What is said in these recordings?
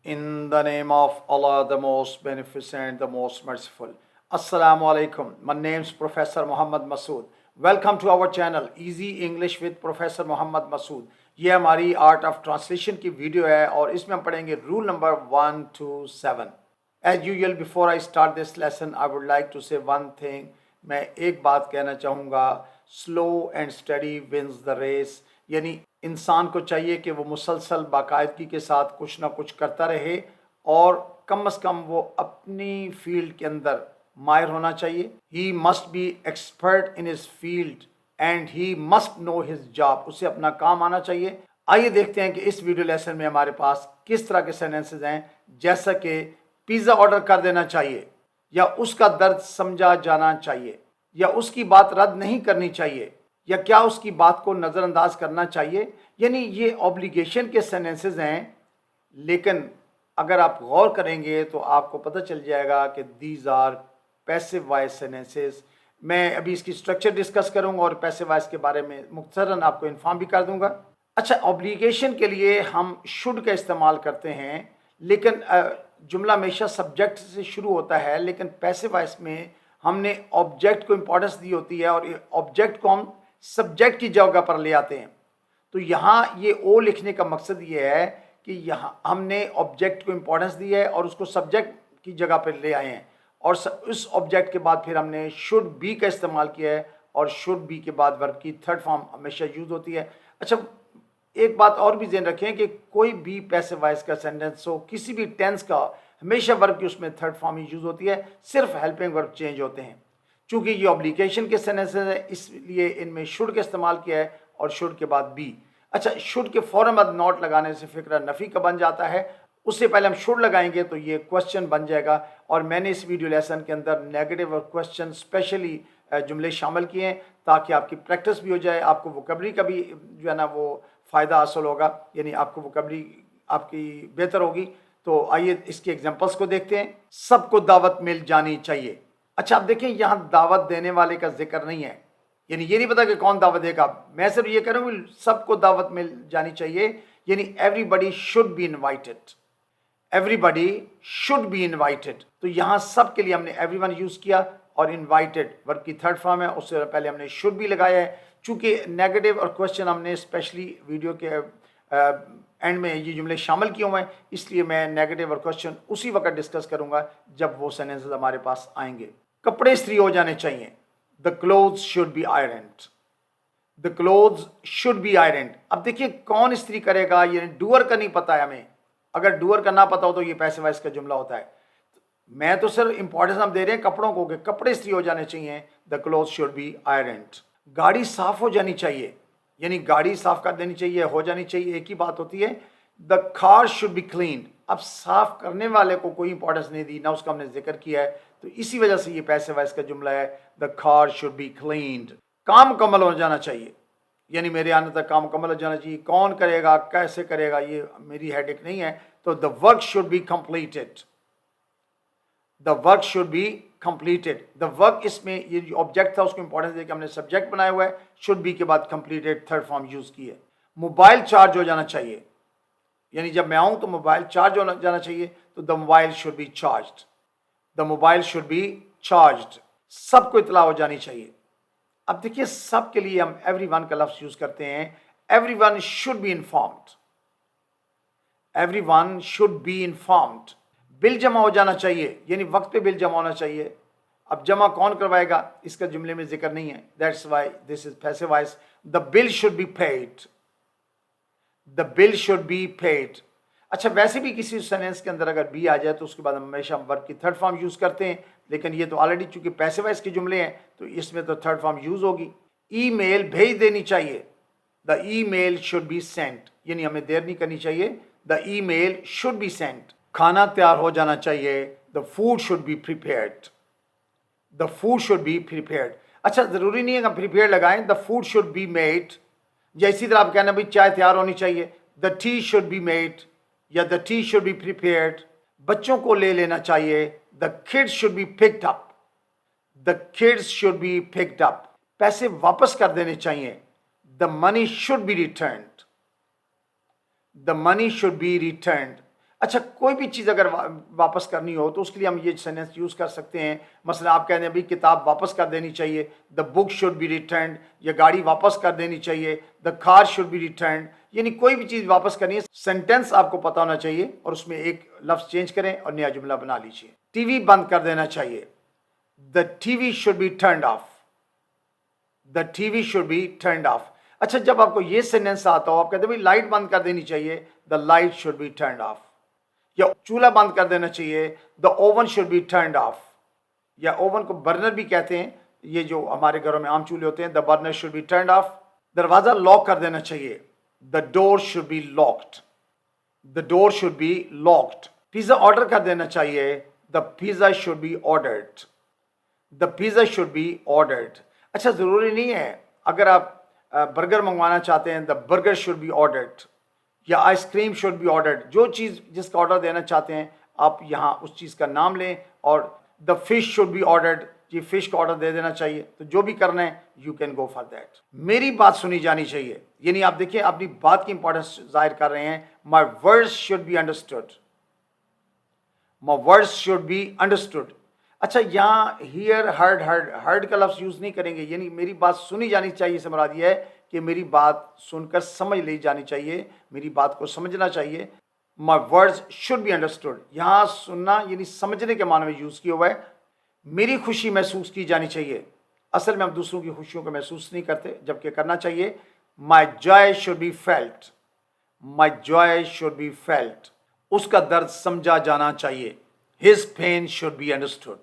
In the name of Allah, the most beneficent, the most merciful. Assalamu alaikum. My name is Professor Muhammad Masood. Welcome to our channel Easy English with Professor Muhammad Masood. ये हमारी art of translation की video है और इसमें हम पढ़ेंगे rule number 1 to 7. As usual, before I start this lesson, I would like to say one thing. मैं एक बात कहना चाहूँगा, slow and steady wins the race. यानी इंसान को चाहिए कि वो मुसलसल बाकायदगी के साथ कुछ ना कुछ करता रहे और कम अज़ कम वो अपनी फील्ड के अंदर माहिर होना चाहिए. He must be expert in his field and he must know his job. उसे अपना काम आना चाहिए. आइए देखते हैं कि इस वीडियो लेसन में हमारे पास किस तरह के सेंटेंसेस हैं, जैसा कि पिज़्ज़ा ऑर्डर कर देना चाहिए, या उसका दर्द समझा जाना चाहिए, या उसकी बात रद्द नहीं करनी चाहिए, या क्या उसकी बात को नज़रअंदाज करना चाहिए. यानी ये ऑब्लिगेशन के सेंटेंसेस हैं, लेकिन अगर आप गौर करेंगे तो आपको पता चल जाएगा कि these are passive voice sentences. मैं अभी इसकी स्ट्रक्चर डिस्कस करूंगा और पैसिव वॉइस के बारे में मुख्तसरन आपको इन्फॉर्म भी कर दूंगा. अच्छा, ऑब्लिगेशन के लिए हम शुड का इस्तेमाल करते हैं, लेकिन जुमला हमेशा सब्जेक्ट से शुरू होता है, लेकिन पैसिव वॉइस में हमने ऑब्जेक्ट को इम्पोर्टेंस दी होती है और ऑब्जेक्ट को हम सब्जेक्ट की जगह पर ले आते हैं. तो यहाँ ये ओ लिखने का मकसद ये है कि यहाँ हमने ऑब्जेक्ट को इम्पोर्टेंस दी है और उसको सब्जेक्ट की जगह पर ले आए हैं, और उस ऑब्जेक्ट के बाद फिर हमने शुड बी का इस्तेमाल किया है, और शुड बी के बाद वर्ब की थर्ड फॉर्म हमेशा यूज़ होती है. अच्छा, एक बात और भी ध्यान रखें कि कोई भी पैसिव वॉइस का सेंटेंस हो, किसी भी टेंस का, हमेशा वर्ब की उसमें थर्ड फॉर्म ही यूज़ होती है, सिर्फ हेल्पिंग वर्ब चेंज होते हैं. चूँकि ये ऑब्लिगेशन के सेंटेंसेस हैं, इसलिए इनमें शुड का इस्तेमाल किया है और शुड के बाद बी. अच्छा, शुड के फ़ौरन बाद नॉट लगाने से फ़िक्र नफ़ी का बन जाता है. उससे पहले हम शुड लगाएंगे तो ये क्वेश्चन बन जाएगा, और मैंने इस वीडियो लेसन के अंदर नेगेटिव और क्वेश्चन स्पेशली जुमले शामिल किए हैं ताकि आपकी प्रैक्टिस भी हो जाए, आपको वोकैबुलरी का भी जो है ना वो फ़ायदा हासिल होगा, यानी आपको वोकैबुलरी आपकी बेहतर होगी. तो आइए इसके एग्जांपल्स को देखते हैं. सबको दावत मिल जानी चाहिए. अच्छा, आप देखें यहाँ दावत देने वाले का जिक्र नहीं है, यानी ये नहीं पता कि कौन दावत देगा. मैं सिर्फ ये कह रहा हूँ सबको दावत मिल जानी चाहिए, यानी everybody should be invited. Everybody should be invited. तो यहाँ सब के लिए हमने एवरीवन यूज़ किया, और इन्वाइटेड वर्ब की थर्ड फॉर्म है, उससे पहले हमने शुड भी लगाया है. चूँकि नेगेटिव और क्वेश्चन हमने स्पेशली वीडियो के एंड में ये जुमले शामिल किए हुए हैं, इसलिए मैं नेगेटिव और क्वेश्चन उसी वक्त डिस्कस करूँगा जब वो सेंटेंसेस हमारे पास आएंगे. कपड़े इस्त्री हो जाने चाहिए. The clothes should be ironed. The clothes should be ironed. अब देखिए कौन इस्त्री करेगा, यानी डूअर का नहीं पता है हमें. अगर डूअर का ना पता हो तो ये पैसिव वॉइस का जुमला होता है. मैं तो सिर्फ इंपॉर्टेंस हम दे रहे हैं कपड़ों को कि कपड़े इस्त्री हो जाने चाहिए. The clothes should be ironed. गाड़ी साफ हो जानी चाहिए, यानी गाड़ी साफ कर देनी चाहिए, हो जानी चाहिए, एक ही बात होती है. The car should be clean. अब साफ करने वाले को कोई इंपॉर्टेंस नहीं दी, ना उसका हमने जिक्र किया है, तो इसी वजह से ये पैसिव वॉइस का जुमला है. The car should be cleaned. काम मुकम्मल हो जाना चाहिए, यानी मेरे आने तक काम मुकम्मल हो जाना चाहिए. कौन करेगा, कैसे करेगा, ये मेरी हेडेक नहीं है. तो the work should be completed. The work should be completed. The work, इसमें ये जो ऑब्जेक्ट था उसको इंपॉर्टेंस देकर हमने सब्जेक्ट बनाया हुआ है. शुड बी के बाद कंप्लीटेड थर्ड फॉर्म यूज़ की है. मोबाइल चार्ज हो जाना चाहिए, यानी जब मैं आऊँ तो मोबाइल चार्ज हो जाना चाहिए. तो the mobile should be charged. The mobile should be charged. सबको इतला हो जानी चाहिए. अब देखिए सब के लिए हम एवरीवन का लफ्ज़ यूज़ करते हैं. Everyone should be informed. Everyone should be informed. Bill जमा हो जाना चाहिए, यानी वक्त पे बिल जमा होना चाहिए. अब जमा कौन करवाएगा इसका जुमले में जिक्र नहीं है, that's why this is passive voice. The bill should be paid. The bill should be paid. अच्छा, वैसे भी किसी सेंटेंस के अंदर अगर बी आ जाए तो उसके बाद हम हमेशा वर्ब की थर्ड फॉर्म यूज़ करते हैं, लेकिन ये तो ऑलरेडी चूंकि पैसिव वॉइस के जुमले हैं तो इसमें तो थर्ड फॉर्म यूज़ होगी. ईमेल भेज देनी चाहिए. The email should be sent, यानी हमें देर नहीं करनी चाहिए. The email should be sent. खाना तैयार हो जाना चाहिए. The food should be prepared. The food should be prepared. अच्छा, ज़रूरी नहीं है कि हम प्रिपेयर लगाएं. The food should be made, या इसी तरह आप कहना भाई चाय तैयार होनी चाहिए. The tea should be made या the tea should be prepared. बच्चों को ले लेना चाहिए. The kids should be picked up. The kids should be picked up. पैसे वापस कर देने चाहिए. The money should be returned. The money should be returned. अच्छा, कोई भी चीज़ अगर वापस करनी हो तो उसके लिए हम ये सेंटेंस यूज़ कर सकते हैं। मसलन आप कहते हैं भाई किताब वापस कर देनी चाहिए, the book should be returned, या गाड़ी वापस कर देनी चाहिए, the car should be returned. यानी कोई भी चीज़ वापस करनी है, सेंटेंस आपको पता होना चाहिए और उसमें एक लफ्ज़ चेंज करें और नया जुमला बना लीजिए। टीवी बंद कर देना चाहिए, the TV should be turned of, the TV should be turned of. अच्छा, जब आपको ये सेंटेंस आता हो, आप कहते हैं भाई लाइट बंद कर देनी चाहिए, the light should be turned of, या चूल्हा बंद कर देना चाहिए, the oven should be turned of, या ओवन को बर्नर भी कहते हैं, ये जो हमारे घरों में आम चूल्हे होते हैं, the burner should be turned of. दरवाजा लॉक कर देना चाहिए, the door should be locked, the door should be locked. Pizza order कर देना चाहिए, the pizza should be ordered, the pizza should be ordered. अच्छा, जरूरी नहीं है अगर आप बर्गर मंगवाना चाहते हैं, the burger should be ordered, या आइसक्रीम शुड बी ऑर्डर्ड। जो चीज़ जिसका ऑर्डर देना चाहते हैं आप यहाँ उस चीज़ का नाम लें, और the fish should be ordered, ये फिश का ऑर्डर दे देना चाहिए। तो जो भी करना है you can go for that. मेरी बात सुनी जानी चाहिए, यानी आप देखिए अपनी बात की इंपॉर्टेंस जाहिर कर रहे हैं। My words should be understood, my words should be understood. अच्छा, यहाँ हियर हर्ड, हर्ड का लफ्ज़ यूज़ नहीं करेंगे, यानी मेरी बात सुनी जानी चाहिए से मुराद ये है कि मेरी बात सुनकर समझ ली जानी चाहिए, मेरी बात को समझना चाहिए। My words should be understood, यहाँ सुनना यानी समझने के माने में यूज़ किया हुआ है। मेरी खुशी महसूस की जानी चाहिए, असल में हम दूसरों की खुशियों को महसूस नहीं करते, जबकि करना चाहिए। My joy should be felt, my joy should be felt, उसका दर्द समझा जाना चाहिए। His pain should be understood,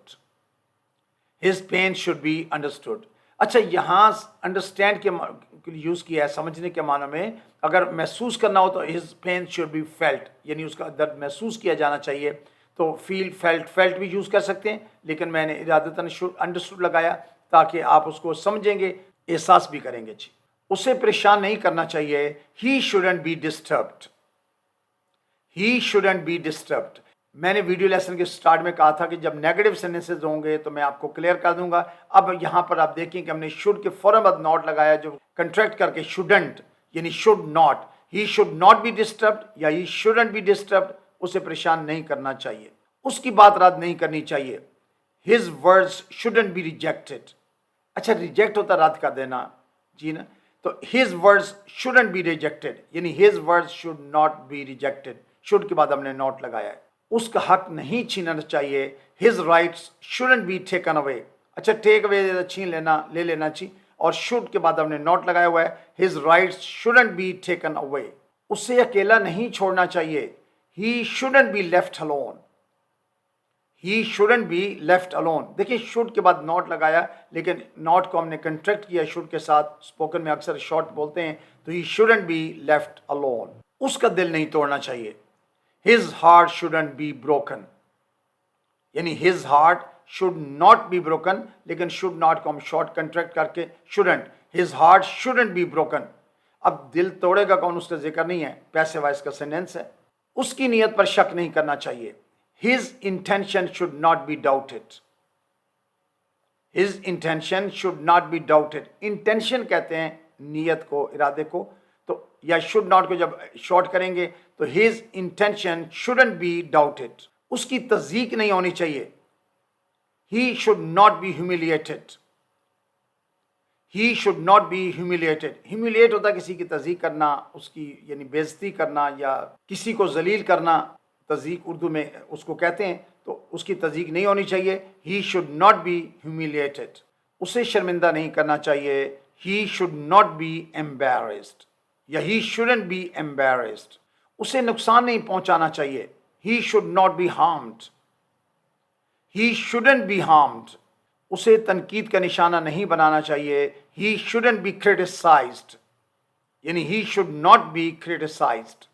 his pain should be understood. अच्छा, यहाँ अंडरस्टैंड के यूज़ किया है समझने के मानो में। अगर महसूस करना हो तो his pain should be felt, यानी उसका दर्द महसूस किया जाना चाहिए। तो फील, फेल्ट, फेल्ट भी यूज़ कर सकते हैं, लेकिन मैंने इरादतन शुड अंडरस्टूड लगाया ताकि आप उसको समझेंगे, एहसास भी करेंगे। जी, उसे परेशान नहीं करना चाहिए। He shouldn't be disturbed, he shouldn't be disturbed. मैंने वीडियो लेसन के स्टार्ट में कहा था कि जब नेगेटिव सेंटेंसेस होंगे तो मैं आपको क्लियर कर दूंगा। अब यहाँ पर आप देखें कि हमने शुड के फौरन बाद नॉट लगाया, जो कंट्रैक्ट करके शुडंट यानी should not. He should not B disturbed या ही शुडंट बी डिस्टर्ब्ड, उसे परेशान नहीं करना चाहिए, उसकी बात रद्द नहीं करनी चाहिए। His words shouldn't be rejected. अच्छा, रिजेक्ट होता रद्द कर देना, जी ना। तो his words shouldn't be rejected, यानी his words should not be rejected. Should के बाद हमने नॉट लगाया है। उसका हक नहीं छीनना चाहिए। His rights shouldn't be taken away. अच्छा, टेक अवे छीन लेना, ले लेना चाहिए, और शुड के बाद हमने नॉट लगाया हुआ है। His rights shouldn't be taken away, उसे अकेला नहीं छोड़ना चाहिए। He shouldn't be left alone, he shouldn't be left alone. देखिए, शुड के बाद नॉट लगाया, लेकिन नॉट को हमने कंट्रैक्ट किया शुड के साथ। स्पोकन में अक्सर शॉर्ट बोलते हैं, तो he shouldn't be left alone, उसका दिल नहीं तोड़ना चाहिए। His heart shouldn't be broken, यानी his heart should not be broken, लेकिन should not को हम शॉर्ट कंट्रैक्ट करके shouldn't, his heart shouldn't be broken। अब दिल तोड़ेगा कौन, उसका जिक्र नहीं है, पैसे वाइज का सेंटेंस है। उसकी नीयत पर शक नहीं करना चाहिए। His intention should not be doubted, his intention should not be doubted। Intention कहते हैं नीयत को, इरादे को। तो या शुड नॉट को जब शॉर्ट करेंगे तो his intention shouldn't be doubted, उसकी तज़दीक नहीं होनी चाहिए। ही should not B humiliated, he should not B humiliated. Humiliate होता है किसी की तज़दीक करना, उसकी यानी बेइज्जती करना या किसी को जलील करना, तज़दीक उर्दू में उसको कहते हैं। तो उसकी तज़दीक नहीं होनी चाहिए। ही शुड नॉट बी ह्यूमिलिएटेड, उसे शर्मिंदा नहीं करना चाहिए। ही शुड नॉट बी एम्बैरेस्ड या ही शुडंट बी एम्बैरेस्ड, उसे नुकसान नहीं पहुंचाना चाहिए। ही should not B harmed, he shouldn't be harmed, उसे तनकीद का निशाना नहीं बनाना चाहिए। ही शुडंट बी क्रिटिसाइज्ड, यानी he should not be criticised.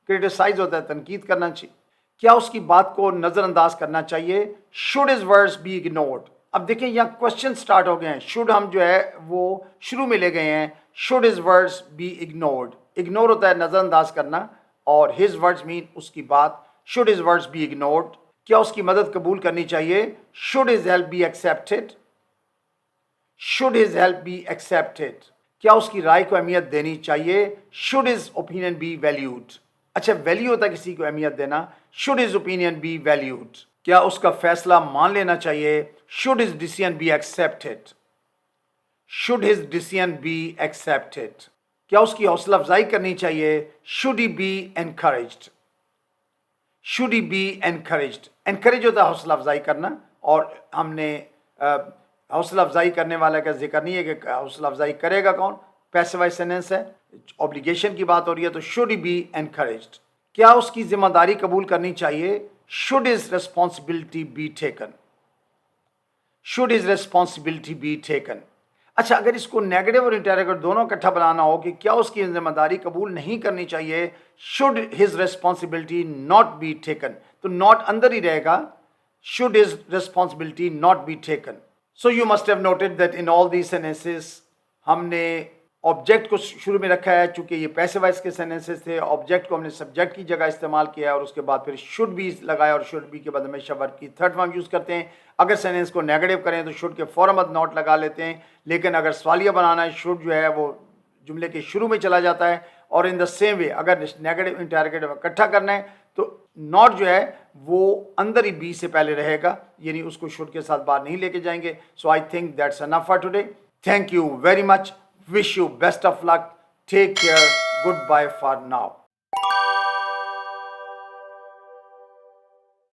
Criticise होता है तनकीद करना चाहिए। क्या उसकी बात को नज़रअंदाज करना चाहिए। Should his words be ignored. अब देखें, यहाँ क्वेश्चन स्टार्ट हो गए हैं। शुड हम जो है वो शुरू में ले गए हैं। Should his words be ignored, ignore होता है नज़रअंदाज करना, और हिज वर्ड्स मीन उसकी बात। Should his words be ignored, क्या उसकी मदद कबूल करनी चाहिए। Should his help be accepted, should his help be accepted, क्या उसकी राय को अहमियत देनी चाहिए। Should his opinion be valued, اچھا ویلیو ہوتا ہے کسی کو اہمیت دینا. Should his opinion be valued, کیا اس کا فیصلہ مان لینا چاہیے. Should his decision be accepted, should his decision be accepted, کیا اس کی حوصلہ افزائی کرنی چاہیے. Should he be encouraged, should he be encouraged. Encourage ہوتا ہے حوصلہ افزائی کرنا, اور ہم نے حوصلہ افزائی کرنے والا کا ذکر نہیں ہے کہ حوصلہ افزائی کرے گا کون, پیسو وائس سینٹینس ہے, اوبلیگیشن کی بات ہو رہی ہے, تو شوڈ ہی بی انکریجڈ. کیا اس کی ذمہ داری قبول کرنی چاہیے. Should his responsibility be taken, should his responsibility be taken. اچھا اگر اس کو نیگیٹو اور انٹیروگیٹر دونوں اکٹھا بنانا ہو کہ کیا اس کی ذمہ داری قبول نہیں کرنی چاہیے. Should his responsibility not be taken, تو ناٹ اندر ہی رہے گا. Should his responsibility not be taken. So you must have noted that in all these sentences ہم نے آبجیکٹ کو شروع میں رکھا ہے, چونکہ یہ پیسو وائس کے سینٹینسز تھے. آبجیکٹ کو ہم نے سبجیکٹ کی جگہ استعمال کیا ہے, اور اس کے بعد پھر شوڈ بی لگایا, اور شوڈ بی کے بعد ہمیشہ ورب کی تھرڈ فارم یوز کرتے ہیں. اگر سینٹینس کو نیگیٹو کریں تو شوڈ کے فوراً بعد ناٹ لگا لیتے ہیں, لیکن اگر سوالیہ بنانا ہے شوڈ جو ہے وہ جملے کے شروع میں چلا جاتا ہے. اور ان دا سیم وے اگر نیگیٹو انٹیروگیٹو اکٹھا کرنا ہے تو ناٹ جو ہے وہ اندر ہی بی سے پہلے رہے گا, یعنی اس کو شوڈ کے ساتھ باہر نہیں لے کے جائیں گے. So I think that's enough for today. Thank you very much. Wish you best of luck. Take care. Goodbye for now.